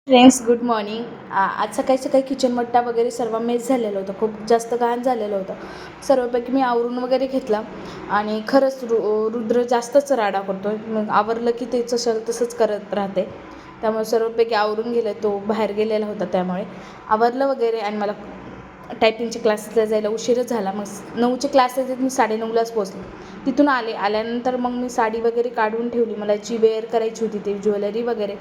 Friends, good morning. आज सकाळी सकाळी किचन वट्टा वगैरे सर्व मेस झालेलं होतं. खूप जास्त घाण झालेलं होतं. सर्वपैकी मी आवरून वगैरे घेतला आणि खरंच रुद्र जास्तच राडा करतो. मग आवरलं की ते तसंच करत राहते. त्यामुळे सर्वपैकी आवरून गेलं. तो बाहेर गेलेला होता त्यामुळे आवरलं वगैरे. आणि मला टायपिंगच्या क्लासेसला जायला उशीरच झाला. मग 9चे क्लासेस मी 9:30लाच पोचले. तिथून आल्यानंतर मग मी साडी वगैरे काढून ठेवली. मला जी वेअर करायची होती ती ज्वेलरी वगैरे,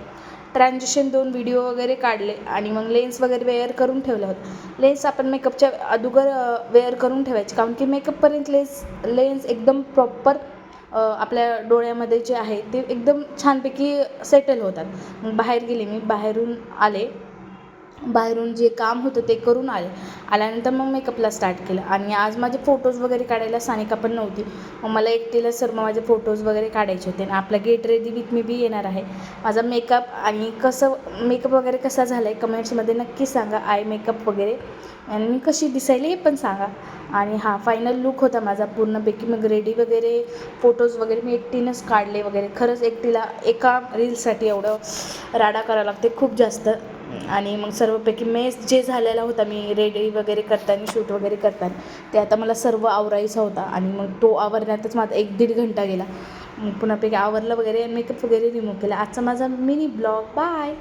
ट्रान्झिशन 2 व्हिडिओ वगैरे काढले आणि मग लेन्स वगैरे वेअर करून ठेवल्या होत्या. लेन्स आपण मेकअपच्या अगोदर वेअर करून ठेवायची, कारण की मेकअपपर्यंत लेन्स एकदम प्रॉपर आपल्या डोळ्यामध्ये जे आहे ते एकदम छानपैकी सेटल होतात. मग बाहेर गेले मी, बाहेरून जे काम होतं ते करून आल्यानंतर मग मेकअपला स्टार्ट केलं. आणि आज माझे फोटोज वगैरे काढायला सानिका पण नव्हती. मग मला एकटीला सर्व माझे फोटोज वगैरे काढायचे होते. आणि आपला गेट रेडी विथ मी बी येणार आहे. माझा मेकअप आणि मेकअप वगैरे कसा झाला आहे कमेंट्समध्ये नक्की सांगा. आय मेकअप वगैरे आणि मी कशी दिसायला हे पण सांगा. आणि हा फायनल लुक होता माझा पूर्णपैकी. मग रेडी वगैरे फोटोज वगैरे मी एकटीनंच काढले वगैरे. खरंच एकटीला एका रील्ससाठी एवढं राडा करावं लागते खूप जास्त. आणि मग सर्वपैकी मेस जे झालेला होता मी रेडी वगैरे करताना, शूट वगैरे करताना, ते आता मला सर्व आवरायचा होता. आणि मग तो आवरण्यातच माझा 1-1.5 घंटा गेला. मग पुन्हापैकी आवरलं वगैरे, मेकअप वगैरे रिमूव्ह केला. आजचा माझा मिनी ब्लॉग. बाय.